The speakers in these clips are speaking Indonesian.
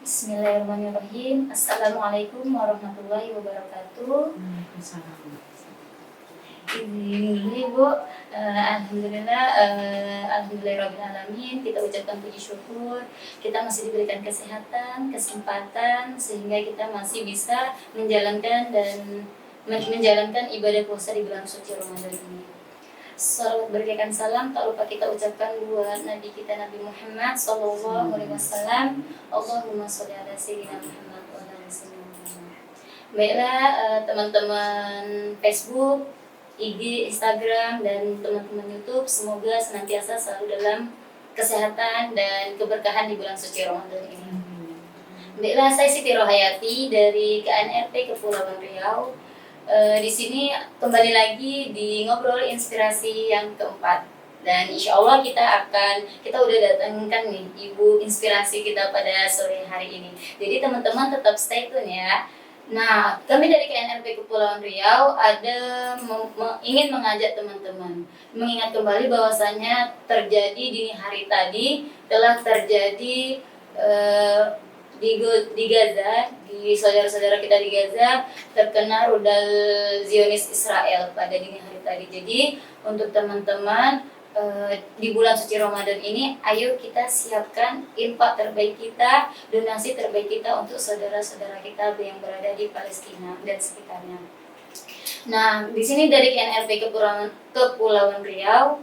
Bismillahirrahmanirrahim. Assalamualaikum warahmatullahi wabarakatuh. Waalaikumsalam. Izin dulu Ibu. Alhamdulillah, alhamdulillahirrahmanirrahim. Kita ucapkan puji syukur. Kita masih diberikan kesehatan, kesempatan, sehingga kita masih bisa menjalankan ibadah puasa di bulan suci Ramadan ini. Salawat berikan salam tak lupa kita ucapkan buat Nabi kita Nabi Muhammad sallallahu alaihi wasallam. Allahumma sholli ala sayyidina Muhammad wa ala ali sayyidina Muhammad. Baiklah teman-teman Facebook, IG, Instagram dan teman-teman YouTube, semoga senantiasa selalu dalam kesehatan dan keberkahan di bulan suci Ramadan ini. Baiklah, saya Siti Rohayati dari KNRT Kepulauan Riau. Di sini kembali lagi di ngobrol inspirasi yang keempat, dan insya Allah kita udah datangkan nih ibu inspirasi kita pada sore hari ini. Jadi teman-teman tetap stay tune ya. Nah, kami dari KNRP Kepulauan Riau ingin mengajak teman-teman mengingat kembali bahwasanya terjadi dini hari tadi telah terjadi di Gaza, di saudara-saudara kita di Gaza terkena rudal Zionis Israel pada dini hari tadi. Jadi untuk teman-teman di bulan suci Ramadan ini, ayo kita siapkan infak terbaik kita, donasi terbaik kita untuk saudara-saudara kita yang berada di Palestina dan sekitarnya. Nah, di sini dari KNRP Kepulauan Riau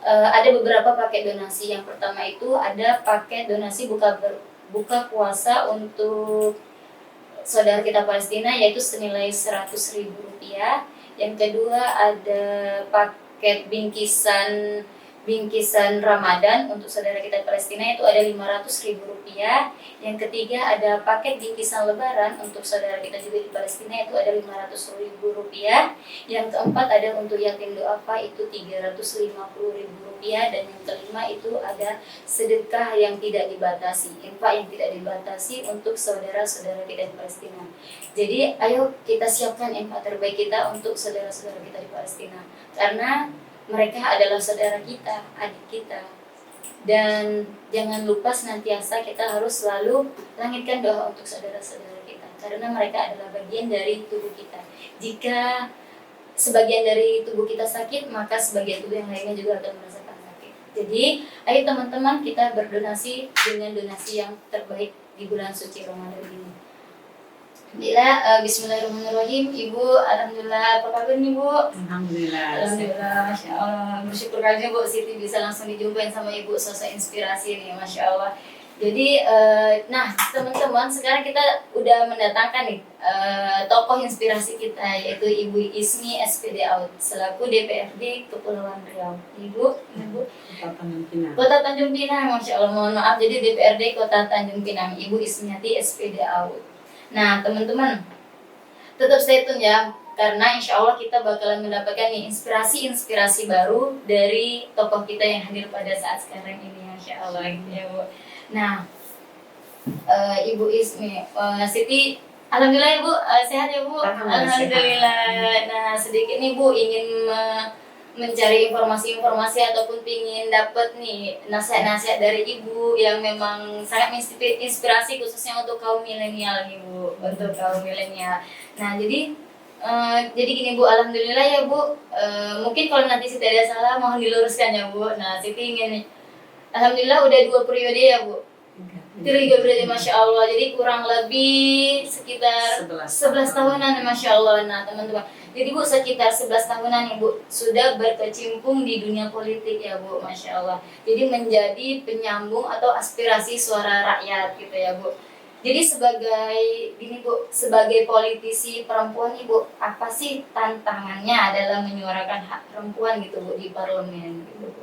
ada beberapa paket donasi. Yang pertama itu ada paket donasi buka puasa untuk saudara kita Palestina, yaitu senilai Rp100.000. Yang kedua ada paket bingkisan Ramadan untuk saudara kita Palestina, itu ada Rp500.000. Yang ketiga ada paket bingkisan Lebaran untuk saudara kita juga di Palestina, itu ada Rp500.000. Yang keempat ada untuk yatim duafa, itu Rp350.000. Dan yang kelima itu ada sedekah yang tidak dibatasi, infak yang tidak dibatasi untuk saudara-saudara kita di Palestina. Jadi ayo kita siapkan infak terbaik kita untuk saudara-saudara kita di Palestina, karena mereka adalah saudara kita, adik kita. Dan jangan lupa senantiasa kita harus selalu langitkan doa untuk saudara-saudara kita, karena mereka adalah bagian dari tubuh kita. Jika sebagian dari tubuh kita sakit, maka sebagian tubuh yang lainnya juga akan merasakan sakit. Jadi ayo teman-teman, kita berdonasi dengan donasi yang terbaik di bulan suci Ramadan ini. Bismillahirrahmanirrahim. Ibu, alhamdulillah, apa kabar nih Bu? Alhamdulillah, Masya Allah. Bersyukur aja Bu Siti bisa langsung dijumpain sama Ibu, sosok inspirasi nih, Masya Allah. Jadi, nah teman-teman, sekarang kita udah mendatangkan nih tokoh inspirasi kita, yaitu Ibu Ismi SPD Out selaku DPRD Kepulauan Riau. Ibu Kota Tanjung Pinang, Masya Allah, mohon maaf, jadi DPRD Kota Tanjung Pinang, Ibu Ismiati SPD Out. Nah teman-teman, tetap stay tune ya, karena insya Allah kita bakalan mendapatkan nih inspirasi baru dari tokoh kita yang hadir pada saat sekarang ini, Masya Allah ya Bu. Nah, Ibu Ismi, Siti, alhamdulillah Ibu sehat ya Bu. Alhamdulillah. Nah, sedikit nih Bu ingin mencari informasi-informasi ataupun ingin dapat nih nasihat-nasihat dari Ibu yang memang sangat inspirasi, khususnya untuk kaum milenial nih Bu, untuk kaum milenial. Nah, jadi gini Bu, alhamdulillah ya Bu. Mungkin kalau nanti Siti ada salah mohon diluruskan ya Bu. Nah, Siti ingin, alhamdulillah udah 2 periode ya Bu. 3 periode, Masya Allah. Jadi kurang lebih sekitar 11 tahunan, Masya Allah. Nah teman-teman, jadi Bu sekitar 11 tahunan Ibu sudah berkecimpung di dunia politik ya Bu, Masya Allah. Jadi menjadi penyambung atau aspirasi suara rakyat gitu ya Bu. Jadi sebagai politisi perempuan Ibu, apa sih tantangannya dalam menyuarakan hak perempuan gitu Bu di parlemen gitu Bu?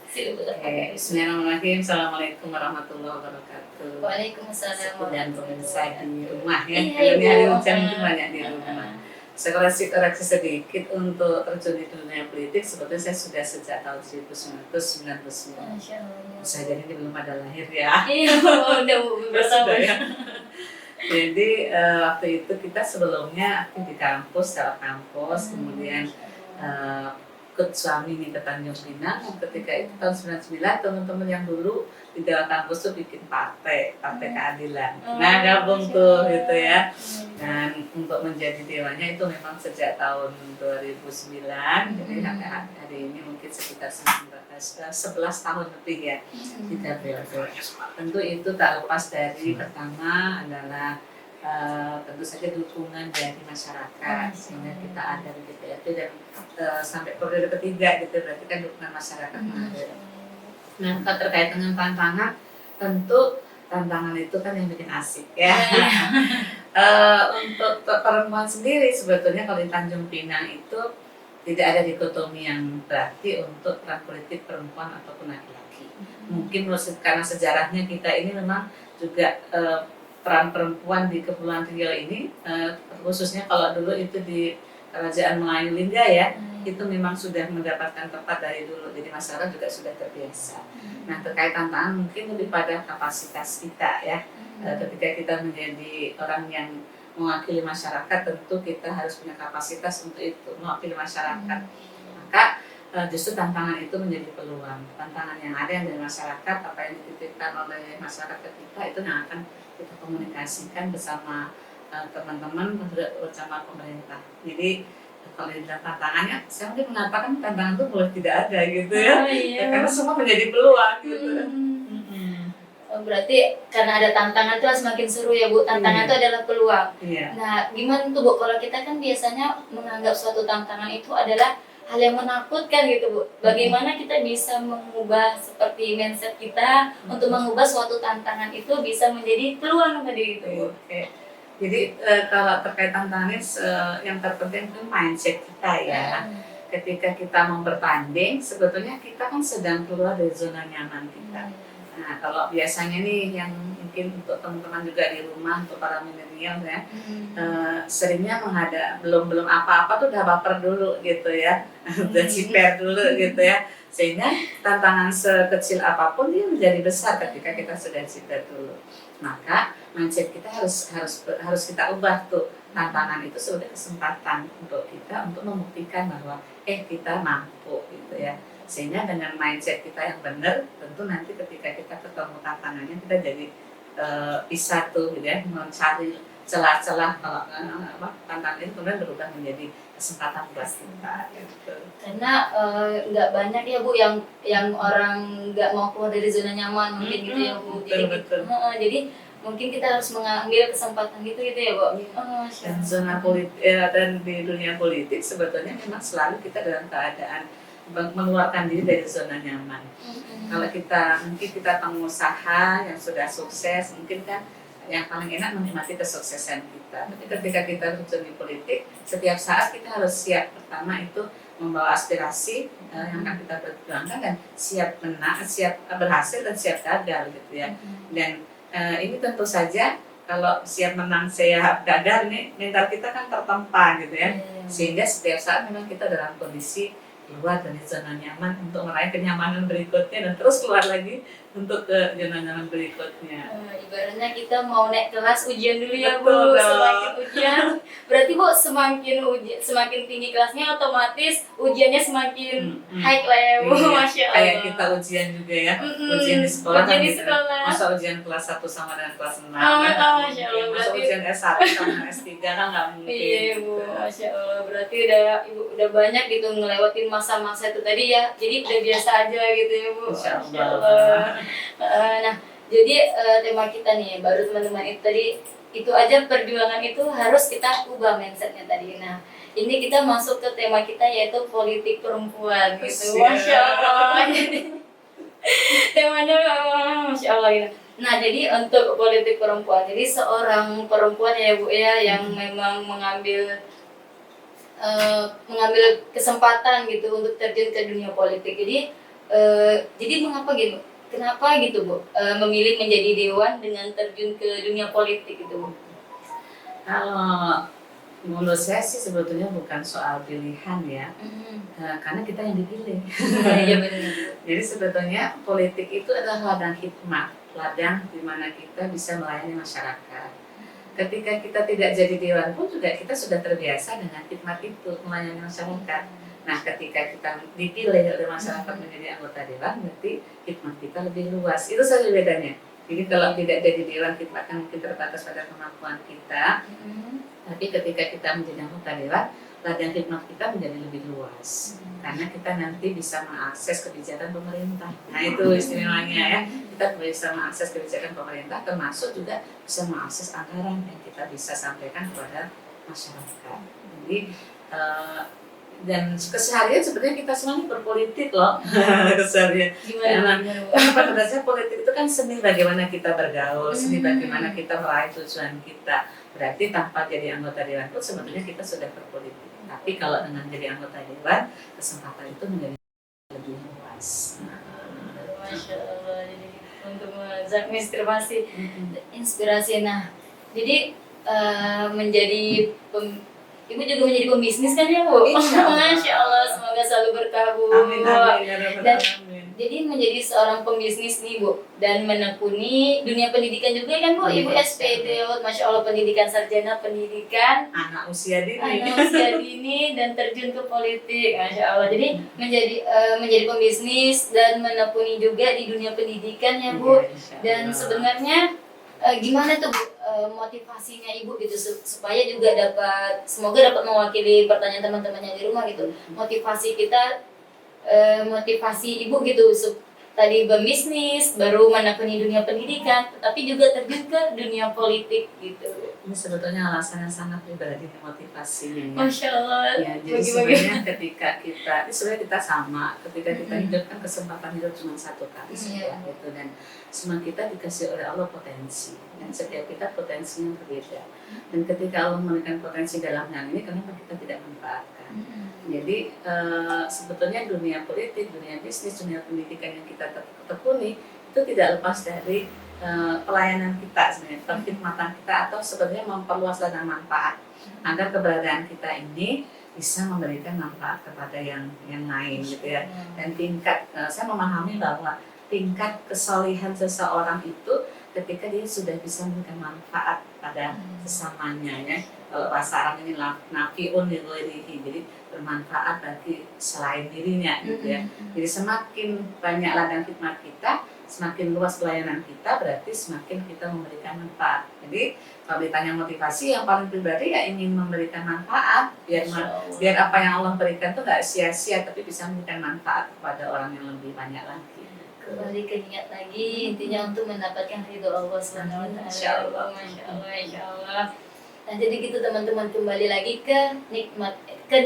Bismillahirrahmanirrahim. Assalamualaikum warahmatullahi wabarakatuh. Waalaikumsalam. Dan pemirsa di rumah ya. Iya, Ini hari Ibu. hujan itu banyak di rumah. Saya koreksi sedikit untuk terjun di dunia politik. Sebetulnya saya sudah sejak tahun 1999. Masya Allah. Saya jadi belum ada lahir ya. Iya, udah bertahun ya. Jadi waktu itu kita sebelumnya aktif di kampus, dalam kampus, kemudian ikut suami nih ke Tanjung Pinang. Ketika itu tahun 99, teman-teman yang dulu di di dalam kampus tuh bikin partai keadilan. Nah gabung tuh gitu ya. Dan untuk menjadi dewanya itu memang sejak tahun 2009, jadi hari ini mungkin sekitar 11 tahun lebih ya kita periode. Tentu itu tak lepas dari pertama adalah tentu saja dukungan dari masyarakat sehingga kita ada di DPRD dan sampai periode ketiga gitu, berarti kan dukungan masyarakat mengalir. Nah kalau terkait dengan tantangan, tentu tantangan itu kan yang bikin asik ya. Untuk perempuan sendiri sebetulnya kalau di Tanjung Pinang itu tidak ada dikotomi yang berarti untuk peran politik perempuan ataupun laki-laki. Mungkin karena sejarahnya kita ini memang juga peran perempuan di Kepulauan Riau ini, khususnya kalau dulu itu di Kerajaan Melayu Lingga ya, itu memang sudah mendapatkan tempat dari dulu, jadi masyarakat juga sudah terbiasa. Nah terkait tantangan mungkin lebih pada kapasitas kita ya, ketika kita menjadi orang yang mewakili masyarakat, tentu kita harus punya kapasitas untuk itu, mewakili masyarakat. Maka justru tantangan itu menjadi peluang. Tantangan yang ada yang dari masyarakat, apa yang dititipkan oleh masyarakat ke kita, itu yang akan kita komunikasikan bersama teman-teman bersama pemerintah. Jadi kalau dibilang tantangannya, saya mungkin mengatakan tantangan itu boleh tidak ada gitu ya, karena semua menjadi peluang gitu. Berarti karena ada tantangan itu semakin seru ya Bu, tantangan itu adalah peluang. Nah gimana tuh Bu, kalau kita kan biasanya menganggap suatu tantangan itu adalah hal yang menakutkan gitu Bu, bagaimana kita bisa mengubah seperti mindset kita untuk mengubah suatu tantangan itu bisa menjadi peluang tadi gitu Bu. Jadi kalau terkait tantangannya yang terpenting itu mindset kita ya. Ketika kita mau bertanding, sebetulnya kita kan sedang keluar dari zona nyaman kita. Nah kalau biasanya nih yang mungkin untuk teman-teman juga di rumah, untuk para milenial ya, seringnya belum apa-apa tuh udah baper dulu gitu ya, udah ciper dulu gitu ya, sehingga tantangan sekecil apapun dia menjadi besar ketika kita sudah ciper dulu. Maka mindset kita harus kita ubah tuh, tantangan itu sebagai kesempatan untuk kita untuk membuktikan bahwa kita mampu gitu ya. Sehingga dengan mindset kita yang benar, tentu nanti ketika kita ketemu tantangannya kita jadi bisa tuh gitu ya, mencari celah-celah kalau tantangan itu kemudian berubah menjadi kesempatan buat kita gitu. Karena nggak banyak ya Bu yang orang nggak mau keluar dari zona nyaman mungkin gitu ya Bu. Jadi mungkin kita harus mengambil kesempatan gitu ya Bu. Dan zona politik dan di dunia politik sebetulnya memang selalu kita dalam keadaan mengeluarkan diri dari zona nyaman. Kalau mungkin kita pengusaha yang sudah sukses, mungkin kan yang paling enak menikmati kesuksesan kita. Tapi ketika kita terjun di politik, setiap saat kita harus siap. Pertama itu membawa aspirasi yang akan kita perjuangkan dan siap menang, siap berhasil dan siap gagal gitu ya. Dan ini tentu saja kalau siap menang, siap gagal, ini mental kita kan tertempa gitu ya. Sehingga setiap saat memang kita dalam kondisi keluar dari zona nyaman untuk meraih kenyamanan berikutnya dan terus keluar lagi untuk ke zona nyaman berikutnya. Ibaratnya kita mau naik kelas ujian dulu ya Bu. Semakin ujian berarti Bu semakin tinggi kelasnya otomatis ujiannya semakin high lah ya Bu. Masya Allah. Kayak kita ujian juga ya, ujian di sekolah ujian kan di sekolah. Masa ujian kelas 1 sama dengan kelas 6 Masya Allah. Masa ujian S1 sama S3 kan nggak mungkin. Iya Bu, Masya Allah. Berarti Ibu udah banyak gitu ngelewatin masa-masa itu tadi ya, jadi udah biasa aja gitu ya Bu. Masya Allah. Nah, jadi tema kita nih baru teman-teman itu tadi itu aja, perjuangan itu harus kita ubah mindsetnya tadi. Nah, ini kita masuk ke tema kita yaitu politik perempuan gitu. Masya Allah. Temanya Masya Allah gitu. Nah, jadi untuk politik perempuan, jadi seorang perempuan ya Bu ya yang memang mengambil kesempatan gitu untuk terjun ke dunia politik. Jadi mengapa gitu? Kenapa gitu Bu memilih menjadi dewan dengan terjun ke dunia politik gitu Bu? Kalau menurut saya sih sebetulnya bukan soal pilihan ya, karena kita yang dipilih. Iya benar. Jadi sebetulnya politik itu adalah ladang hikmah, ladang di mana kita bisa melayani masyarakat. Ketika kita tidak jadi dewan pun juga kita sudah terbiasa dengan hikmat itu, melayani masyarakat. Nah, ketika kita dipilih oleh masyarakat menjadi anggota dewan, berarti khidmat kita lebih luas. Itu saja bedanya. Jadi kalau tidak jadi dewan, kita akan mungkin terbatas pada kemampuan kita. Tapi ketika kita menjadi anggota dewan, ladang khidmat kita menjadi lebih luas. Karena kita nanti bisa mengakses kebijakan pemerintah. Nah, itu istimewanya ya. Kita bisa mengakses kebijakan pemerintah, termasuk juga bisa mengakses anggaran yang kita bisa sampaikan kepada masyarakat. Jadi dan keseharian sebenarnya kita semuanya berpolitik loh. Keseharian. Gimana? Pada dasarnya politik itu kan seni bagaimana kita bergaul, seni bagaimana kita meraih tujuan kita. Berarti tanpa jadi anggota dewan pun sebenarnya kita sudah berpolitik. Tapi kalau dengan jadi anggota dewan, kesempatan itu menjadi lebih luas. Masya Allah, jadi untuk mengajak inspirasi. Nah, jadi menjadi Ibu juga menjadi pembisnis kan ya Bu? Masya Allah, semoga selalu berkah Bu. Amin, amin, ya Rabbal Dan Alamin. jadi menjadi seorang pembisnis nih Bu, dan menekuni dunia pendidikan juga kan Bu. Ibu SPD, Masya Allah, pendidikan sarjana pendidikan, Anak usia dini. dan terjun ke politik, Masya Allah. Jadi menjadi pembisnis dan menekuni juga di dunia pendidikan ya Bu. Dan sebenarnya gimana tuh Bu, motivasinya Ibu gitu supaya juga semoga dapat mewakili pertanyaan teman-temannya di rumah gitu. Motivasi Ibu gitu tadi berbisnis, baru menekuni dunia pendidikan, tapi juga terjun ke dunia politik gitu. Ini sebetulnya alasannya sangat pribadi motivasinya ya. Masya Allah. Ya, jadi sebenarnya ketika kita sama, ketika kita hidup kan kesempatan hidup cuma satu kali saja gitu, dan semua kita dikasih oleh Allah potensi, dan setiap kita potensinya berbeda. Dan ketika Allah memberikan potensi dalam hal ini, kenapa kita tidak manfaatkan? Jadi sebetulnya dunia politik, dunia bisnis, dunia pendidikan yang kita tekuni itu tidak lepas dari pelayanan kita sebenarnya, perkhidmatan kita, atau sebenarnya memperluas ladang manfaat agar keberadaan kita ini bisa memberikan manfaat kepada yang lain gitu ya. Dan saya memahami bahwa tingkat kesalehan seseorang itu ketika dia sudah bisa memberikan manfaat pada sesamanya ya. Kalau bahasa Arab ini nafiun lighairihi, jadi bermanfaat bagi selain dirinya gitu ya. Jadi semakin banyak ladang khidmat kita, semakin luas pelayanan kita, berarti semakin kita memberikan manfaat. Jadi kalau ditanya motivasi, yang paling pribadi ya ingin memberikan manfaat, biar apa yang Allah berikan itu nggak sia-sia, tapi bisa memberikan manfaat kepada orang yang lebih banyak lagi. Kembali ke niat lagi, intinya untuk mendapatkan ridho Allah SWT. Masya Allah. Nah, jadi gitu teman-teman, kembali lagi ke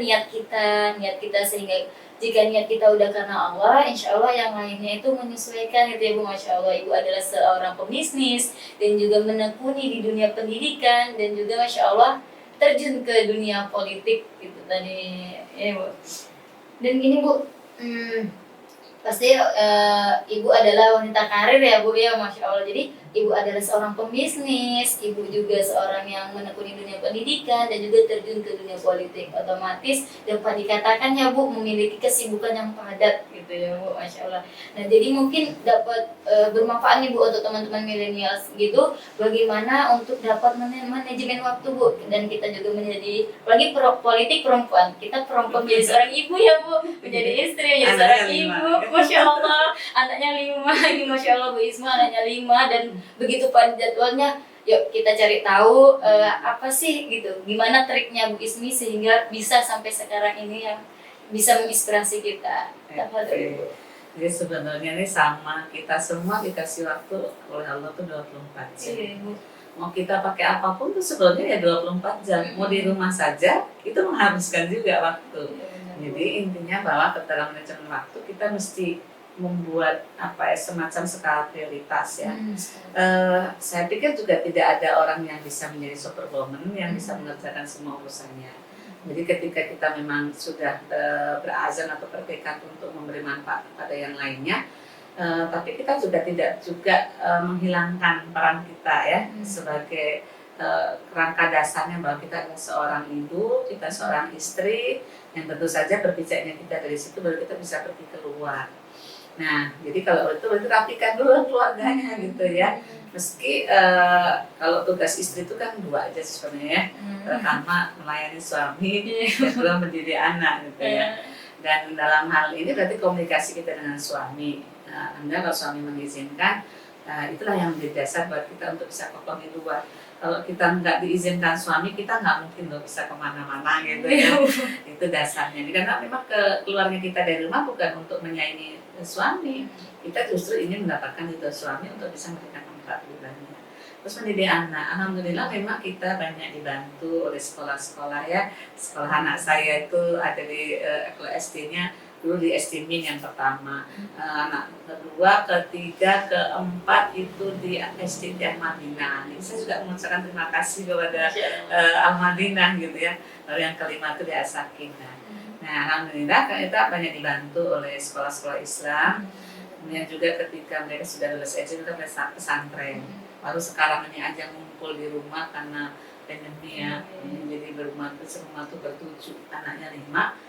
niat kita, sehingga jika niat kita udah karena Allah, insya Allah yang lainnya itu menyesuaikan gitu ya Bu. Masya Allah, Ibu adalah seorang pembisnis dan juga menekuni di dunia pendidikan, dan juga Masya Allah terjun ke dunia politik gitu tadi ya Bu. Dan gini Bu, pasti Ibu adalah wanita karir ya Bu ya, Masya Allah. Jadi Ibu adalah seorang pembisnis, Ibu juga seorang yang menekuni dunia pendidikan dan juga terjun ke dunia politik. Otomatis dapat dikatakan ya Bu memiliki kesibukan yang padat gitu ya Bu, Masya Allah. Nah, jadi mungkin dapat bermanfaat nih Bu untuk teman-teman milenial gitu, bagaimana untuk dapat manajemen waktu Bu. Dan kita juga menjadi politik perempuan, kita perempuan menjadi seorang ibu ya Bu, menjadi istri, menjadi seorang ibu. Masya Allah, anaknya 5, Masya Allah Bu Isma anaknya 5, dan begitu padat jadwalnya. Yuk kita cari tahu apa sih gitu, gimana triknya Bu Ismi sehingga bisa sampai sekarang ini yang bisa menginspirasi kita. Jadi sebenarnya ini sama, kita semua dikasih waktu oleh Allah tuh 24 jam. Mau kita pakai apapun tuh sebenarnya ya 24 jam. Mau di rumah saja itu menghabiskan juga waktu. Jadi intinya bahwa dalam manajemen waktu kita mesti membuat semacam skala prioritas ya. Saya pikir juga tidak ada orang yang bisa menjadi superwoman yang bisa mengerjakan semua urusannya. Jadi ketika kita memang sudah berazam atau bertekad untuk memberi manfaat kepada yang lainnya, tapi kita juga tidak menghilangkan peran kita ya sebagai kerangka dasarnya bahwa kita adalah seorang ibu, kita seorang istri, yang tentu saja berbijaknya kita dari situ baru kita bisa pergi keluar. Nah, jadi kalau itu berarti rapikan dulu keluarganya gitu ya. Meski kalau tugas istri itu kan 2 aja sebenarnya ya. Pertama melayani suami, kedua mendidik anak gitu ya. Dan dalam hal ini berarti komunikasi kita dengan suami. Nah, Anda kalau suami mengizinkan, itulah yang menjadi dasar buat kita untuk bisa kokoh di luar. Kalau kita nggak diizinkan suami, kita nggak mungkin loh bisa kemana-mana gitu ya. Itu dasarnya. Karena memang keluarnya kita dari rumah bukan untuk menyaingi suami. Kita justru ingin mendapatkan itu suami untuk bisa memberikan manfaat pribadinya. Terus mendidik anak, alhamdulillah memang kita banyak dibantu oleh sekolah-sekolah ya. Sekolah anak saya itu ada di kalau SD-nya dulu di SD Min yang pertama, anak kedua, ketiga, keempat itu di SD Al Madinah. Jadi saya juga mengucapkan terima kasih kepada Al Madinah gitu ya. Lalu yang kelima itu di As-Sakinah. Nah, alhamdulillah kita banyak dibantu oleh sekolah-sekolah Islam. Kemudian juga ketika mereka sudah lulus SD kita pesantren. Baru sekarang ini aja ngumpul di rumah karena pandemi ya. Jadi serumah tuh bertujuh, anaknya 5.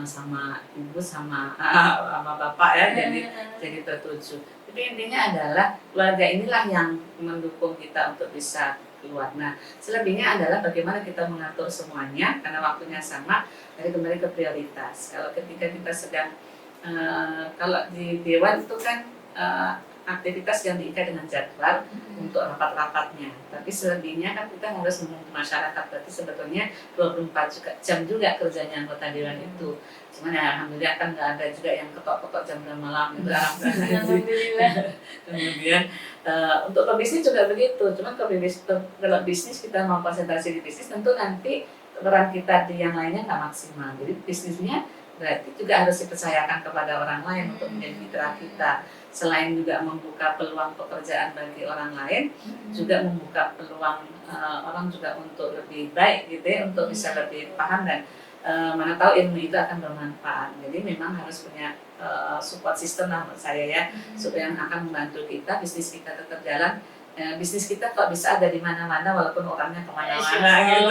Sama ibu sama bapak ya, jadi tertuju. Tapi intinya adalah keluarga inilah yang mendukung kita untuk bisa keluar. Nah, selebihnya adalah bagaimana kita mengatur semuanya karena waktunya sama. Jadi kembali ke prioritas. Kalau ketika kita sedang kalau di dewan itu kan aktivitas yang diikat dengan jadwal untuk rapat-rapatnya. Tapi selebihnya kan kita harus ngomong ke masyarakat. Berarti sebetulnya 24 jam juga kerjanya anggota dewan itu. Cuman ya alhamdulillah kan nggak ada juga yang ketok-ketok jam malam gitu. Alhamdulillah. Kemudian untuk pebisnis juga begitu. Cuman kalau bisnis kita mau konsentrasi di bisnis, tentu nanti peran kita di yang lainnya nggak maksimal. Jadi bisnisnya berarti juga harus dipercayakan kepada orang lain untuk menjadi mitra kita. Selain juga membuka peluang pekerjaan bagi orang lain, juga membuka peluang orang juga untuk lebih baik gitu ya, untuk bisa lebih paham dan mana tahu ilmu itu akan bermanfaat. Jadi memang harus punya support system lah menurut saya ya, supaya yang akan membantu kita, bisnis kita tetap jalan. Bisnis kita kok bisa ada di mana-mana walaupun orangnya kemana-mana gitu.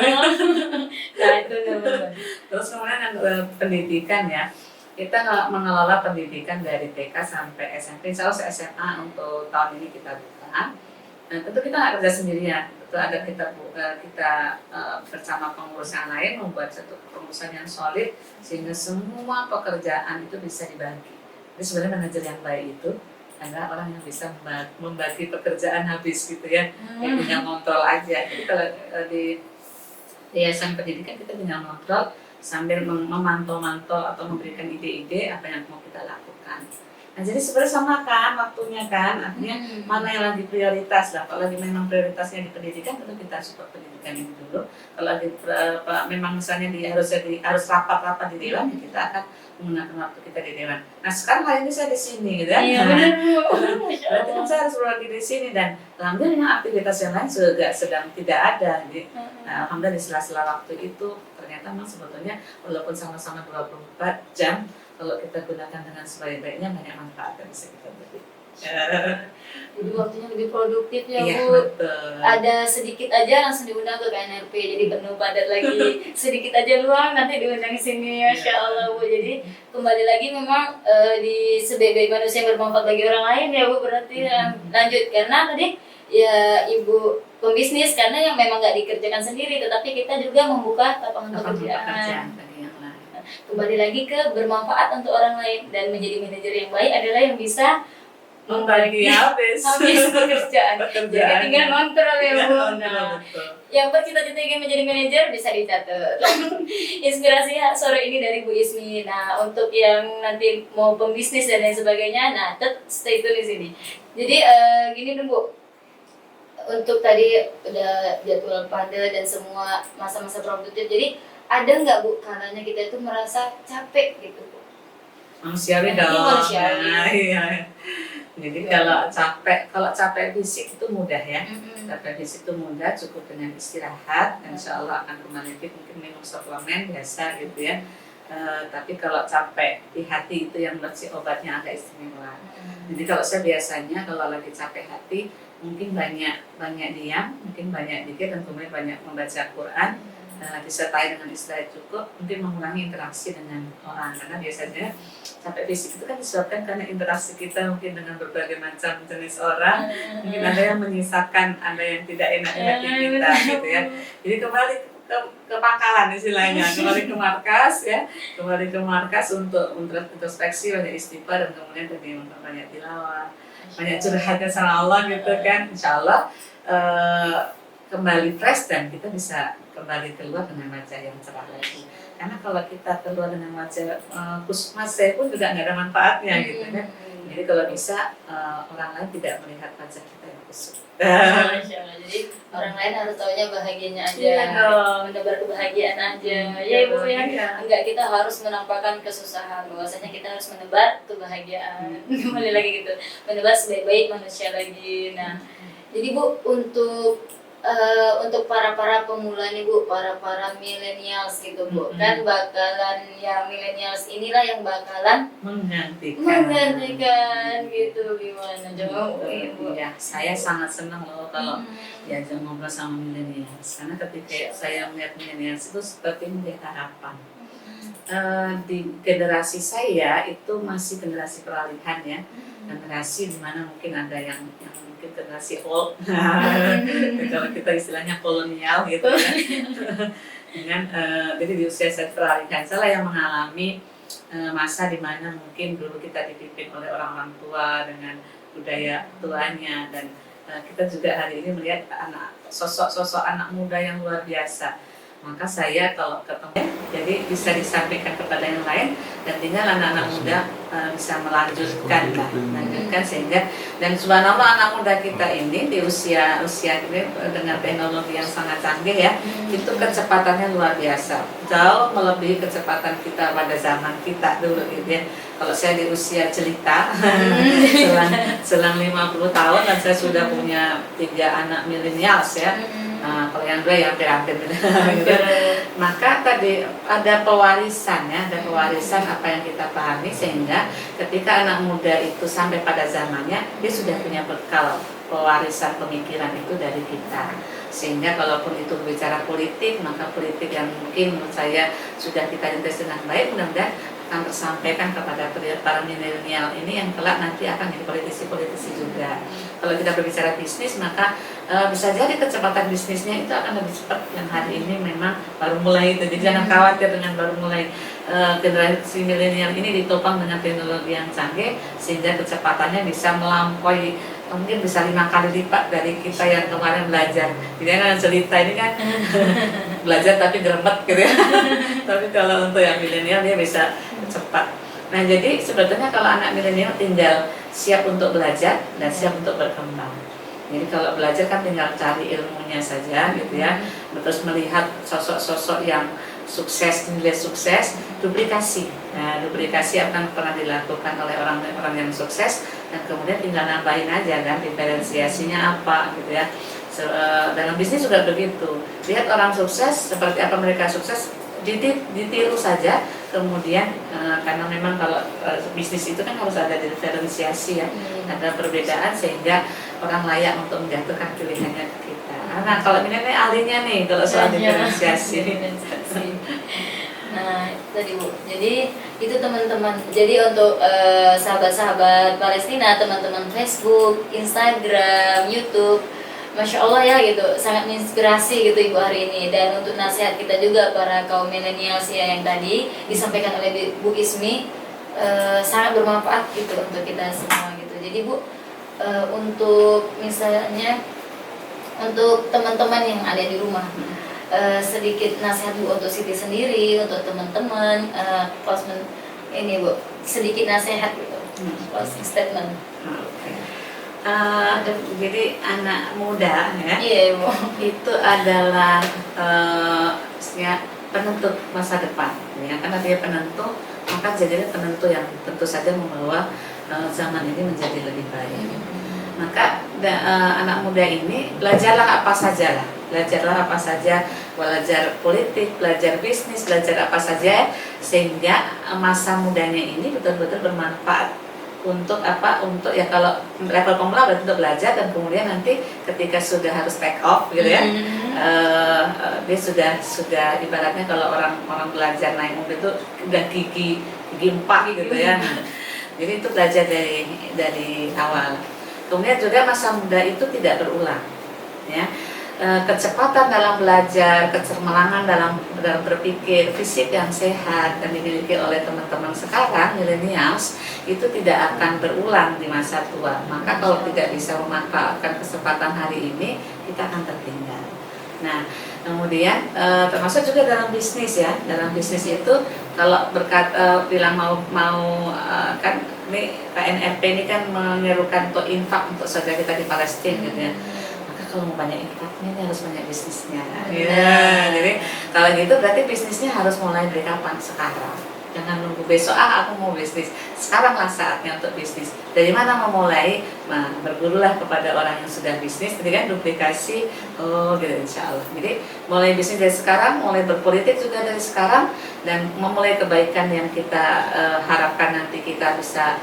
Nah itu benar. Terus kemudian pendidikan ya, kita mengelola pendidikan dari TK sampai SMP, insya Allah SMA untuk tahun ini kita buka. Nah, tentu kita nggak kerja sendirian, tentu ada kita bersama pengurus yang lain membuat satu pengurusan yang solid sehingga semua pekerjaan itu bisa dibagi. Jadi sebenarnya manajer yang baik itu adalah orang yang bisa membagi pekerjaan habis gitu ya, yang tinggal ngontrol aja. Jadi kalau di yayasan pendidikan kita tinggal ngontrol sambil memantau-mantau atau memberikan ide-ide apa yang mau kita lakukan. Nah jadi sebenarnya sama kan waktunya kan, artinya mana yang lagi prioritas lah. Kalau lagi memang prioritasnya di pendidikan, tentu kita support pendidikan ini dulu. Kalau lagi memang misalnya harus rapat-rapat di dewan, ya kita akan menggunakan waktu kita di dewan. Nah sekarang hari ini saya di sini, gitu kan? Iya benar Bu. Berarti kan saya harus berlagi di sini dan alhamdulillah aktivitas yang lain juga sedang tidak ada. Jadi, alhamdulillah di sela-sela waktu itu ternyata memang sebetulnya walaupun sama-sama 24 jam, kalau kita gunakan dengan sebaik-baiknya banyak manfaat yang bisa kita beri. Jadi waktunya lebih produktif ya Iya, Bu. betul. Ada sedikit aja langsung diundang ke KNRP, jadi penuh padat lagi. Sedikit aja luang nanti diundang ke sini, Masya Allah Bu. Jadi kembali lagi memang sebagai manusia yang bermanfaat bagi orang lain ya Bu, berarti lanjut. Karena tadi ya Ibu pembisnis, karena yang memang nggak dikerjakan sendiri, tetapi kita juga membuka lapangan pekerjaan. Kembali lagi ke bermanfaat untuk orang lain dan menjadi manajer yang baik adalah yang bisa membagi habis pekerjaan. Jadi tinggal kontrol ya Bu. Nah, betul. yang bercita-cita ingin menjadi manajer bisa dicatat. Inspirasi sore ini dari Bu Ismi. Nah, untuk yang nanti mau pembisnis dan lain sebagainya, nah stay tune di sini. Jadi gini dong Bu. Untuk tadi udah jadwal pada dan semua masa-masa produktif. Jadi ada nggak Bu kalanya kita itu merasa capek gitu Bu? Manusiawi Nah, dong. manusiawi. Nah, iya. Jadi kalau capek fisik itu mudah ya. Capek fisik itu mudah, cukup dengan istirahat, insya Allah akan kembali fit, mungkin minum suplemen biasa gitu ya. Tapi kalau capek di hati itu yang buat si obatnya agak istimewa. Jadi kalau saya biasanya kalau lagi capek hati, mungkin banyak diam, mungkin banyak dikir dan kemudian banyak membaca Quran. Disertai dengan istirahat cukup, mungkin mengurangi interaksi dengan orang, karena biasanya capek fisik itu kan disebabkan karena interaksi kita mungkin dengan berbagai macam jenis orang, mungkin ada yang menyisakan, ada yang tidak enak di hati kita gitu ya. Jadi kembali ke pangkalan istilahnya, kembali ke markas ya, kembali ke markas untuk introspeksi, banyak istighfar, dan kemudian tadi banyak tilawah, banyak curhatnya sama Allah gitu kan. Insya Allah kembali fresh dan kita bisa kembali keluar dengan wajah yang cerah lagi. Karena kalau kita keluar dengan wajah kusmas saya pun juga nggak ada manfaatnya gitu kan. Jadi kalau bisa orang lain tidak melihat wajah kita yang kusut. Masya Allah. Jadi orang lain harus taunya bahagianya aja, menebar kebahagiaan aja. Ya Ibu ya. Enggak, kita harus menampakkan kesusahan, bahwasanya kita harus menebar kebahagiaan. Kembali lagi gitu, menebar sebaik-baik manusia lagi. Nah, jadi Bu, untuk para pemula nih Bu, para millennials gitu Bu, kan bakalan yang millennials inilah yang bakalan menggantikan gitu, gimana coba Bu? Ya, saya sangat senang loh kalau diajak ngobrol sama millennials, karena ketika saya melihat millennials itu seperti melihat harapan. Di generasi saya itu masih generasi peralihan ya, generasi dimana mungkin ada yang mungkin generasi old, kalau kita istilahnya kolonial gitu ya. Dengan jadi di usia saya peralihan, saya yang mengalami masa dimana mungkin dulu kita dipimpin oleh orang-orang tua dengan budaya tuanya, dan kita juga hari ini melihat sosok anak muda yang luar biasa. Maka saya kalau ketemu, jadi bisa disampaikan kepada yang lain, dan tinggal anak-anak muda bisa melanjutkan sehingga, dan subhanallah anak muda kita ini di usia ini dengan teknologi yang sangat canggih ya, itu kecepatannya luar biasa, jauh melebihi kecepatan kita pada zaman kita dulu gitu ya. Kalau saya di usia jelita, selang 50 tahun, dan saya sudah punya 3 anak milenials ya. Kalau yang 2 ya hampir-hampir gitu. Maka tadi ada pewarisan ya, ada pewarisan apa yang kita pahami, sehingga ketika anak muda itu sampai pada zamannya, dia sudah punya bekal pewarisan pemikiran itu dari kita. Sehingga kalaupun itu berbicara politik, maka politik yang mungkin menurut saya sudah kita rintis dengan baik, mudah-mudahan akan tersampaikan kepada para milenial ini yang kelak nanti akan jadi politisi-politisi juga. Kalau kita berbicara bisnis, maka bisa jadi kecepatan bisnisnya itu akan lebih cepat yang hari ini memang baru mulai itu. Jadi jangan khawatir dengan baru mulai. Generasi milenial ini ditopang dengan teknologi yang canggih, sehingga kecepatannya bisa melampaui, mungkin bisa 5 kali lipat dari kita yang kemarin belajar. Jadi kan cerita ini kan belajar tapi gerempet gitu ya. Tapi kalau untuk yang milenial dia bisa cepat. Nah, jadi sebetulnya kalau anak milenial tinggal siap untuk belajar dan siap untuk berkembang. Jadi kalau belajar kan tinggal cari ilmunya saja gitu ya. Terus melihat sosok-sosok yang sukses, nilai sukses, duplikasi. Nah, duplikasi akan pernah dilakukan oleh orang-orang yang sukses, dan kemudian tinggal nambahin aja kan, diferensiasinya apa gitu ya. Dalam bisnis juga begitu. Lihat orang sukses, seperti apa mereka sukses, ditiru saja. Kemudian karena memang kalau bisnis itu kan harus ada diferensiasi ya, ada perbedaan sehingga orang layak untuk menjatuhkan pilihannya ke kita. Nah, kalau ini ahlinya nih kalau soal diferensiasi. Nah, tadi Bu. Jadi itu teman-teman. Jadi untuk sahabat-sahabat Palestina, teman-teman Facebook, Instagram, YouTube, Masya Allah ya gitu, sangat menginspirasi gitu Ibu hari ini. Dan untuk nasihat kita juga para kaum milenials ya yang tadi disampaikan oleh Bu Ismi, sangat bermanfaat gitu untuk kita semua gitu. Jadi Bu, untuk misalnya untuk teman-teman yang ada di rumah, sedikit nasihat Bu untuk Siti sendiri, untuk teman-teman, closing ini Bu, sedikit nasihat gitu, closing statement. Jadi anak muda ya, Iya, Bu. itu adalah penentu masa depan ya, karena dia penentu, maka jadinya penentu yang tentu saja membawa zaman ini menjadi lebih baik. Maka anak muda ini belajarlah apa saja, belajar politik, belajar bisnis, belajar apa saja, sehingga masa mudanya ini betul-betul bermanfaat untuk apa? Untuk ya kalau level pemula berarti untuk belajar, dan kemudian nanti ketika sudah harus take off gitu ya, dia sudah ibaratnya kalau orang belajar naik mobil itu udah gigi 4 gitu ya. Jadi itu belajar dari awal. Kemudian juga masa muda itu tidak berulang ya. kecepatan dalam belajar, kecermelangan dalam berpikir, fisik yang sehat dan dimiliki oleh teman-teman sekarang millennials itu tidak akan berulang di masa tua. Maka kalau tidak bisa memanfaatkan kesempatan hari ini, kita akan tertinggal. Nah, kemudian termasuk juga dalam bisnis ya. Dalam bisnis itu kalau bilang mau kan ini KNRP ini kan menyerukan untuk infak untuk saudara kita di Palestina gitu ya. Kalau mau banyak infaknya ini harus banyak bisnisnya. Ya, jadi kalau gitu berarti bisnisnya harus mulai dari kapan? Sekarang. Jangan nunggu besok aku mau bisnis. Sekaranglah saatnya untuk bisnis. Dari mana memulai? Nah, bergurulah kepada orang yang sudah bisnis. Jadi kan duplikasi. Oh, gitu insya Allah. Jadi mulai bisnis dari sekarang, mulai berpolitik juga dari sekarang, dan memulai kebaikan yang kita harapkan nanti kita bisa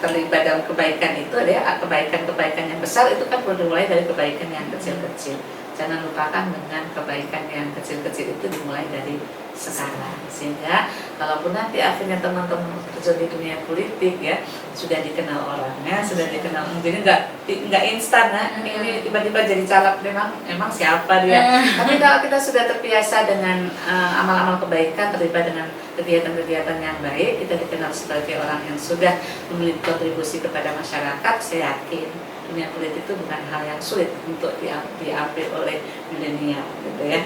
terlibat dalam kebaikan itu ya, kebaikan yang besar itu kan perlu dimulai dari kebaikan yang kecil-kecil. Jangan lupakan dengan kebaikan yang kecil-kecil itu dimulai dari sekarang, sehingga kalaupun nanti akhirnya teman-teman terjun di dunia politik ya sudah dikenal orangnya, sudah dikenal, jadi nggak instan ya, ini tiba-tiba jadi caleg memang siapa dia. Tapi kalau kita sudah terbiasa dengan amal-amal kebaikan, terlibat dengan kegiatan-kegiatan yang baik, kita dikenal sebagai orang yang sudah memiliki kontribusi kepada masyarakat, saya yakin dunia politik itu bukan hal yang sulit untuk diambil oleh milenial gitu ya.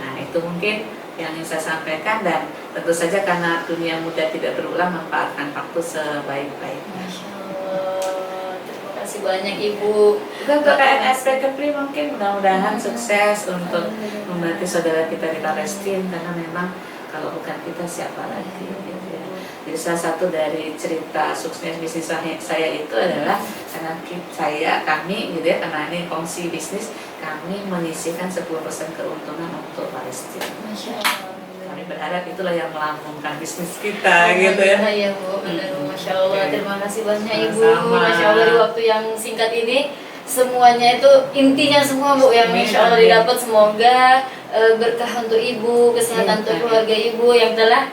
Nah, itu mungkin yang ingin saya sampaikan, dan tentu saja karena dunia muda tidak berulang, manfaatkan waktu sebaik-baiknya. Masya Allah, terima kasih banyak Ibu. Untuk KNSP Kepri mungkin mudah-mudahan sukses untuk membantu saudara kita di Palestina, karena memang kalau bukan kita siapa lagi gitu ya. Jadi salah satu dari cerita sukses bisnis saya itu adalah karena kami gitu ya, karena ini kongsi bisnis, kami menyisihkan 10% keuntungan untuk Palestina. Masya Allah. Kami berharap itulah yang melambungkan bisnis kita gitu ya. Iya Bu, benar. Masya Allah, terima kasih banyak Ibu. Sama-sama. Masya Allah, di waktu yang singkat ini semuanya itu intinya semua Bu yang Masya Allah didapat. Semoga berkah untuk Ibu, kesehatan untuk keluarga Ibu yang telah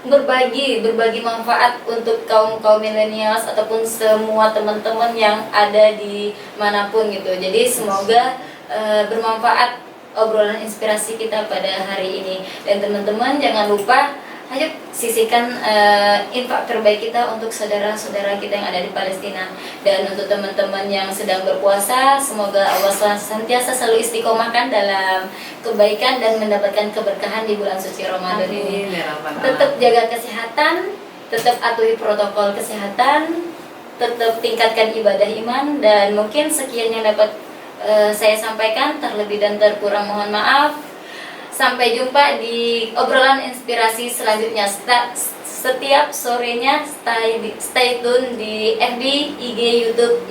berbagi manfaat untuk kaum milenials ataupun semua teman-teman yang ada di manapun gitu. Jadi semoga bermanfaat obrolan inspirasi kita pada hari ini, dan teman-teman jangan lupa ayo sisihkan infak terbaik kita untuk saudara-saudara kita yang ada di Palestina. Dan untuk teman-teman yang sedang berpuasa, semoga Allah senantiasa selalu istiqomahkan dalam kebaikan dan mendapatkan keberkahan di bulan suci Ramadan ini. Tetap jaga kesehatan, tetap atuhi protokol kesehatan, tetap tingkatkan ibadah iman, dan mungkin sekian yang dapat saya sampaikan. Terlebih dan terkurang mohon maaf. Sampai jumpa di obrolan inspirasi selanjutnya. Setiap sorenya stay tune di FB, IG, YouTube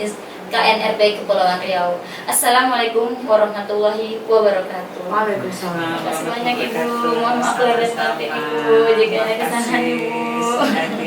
KNRP Kepulauan Riau. Assalamualaikum warahmatullahi wabarakatuh. Waalaikumsalam. Terima kasih banyak Ibu. Mohon maaf lahir dan batin Ibu. Jika ada kesalahan Ibu.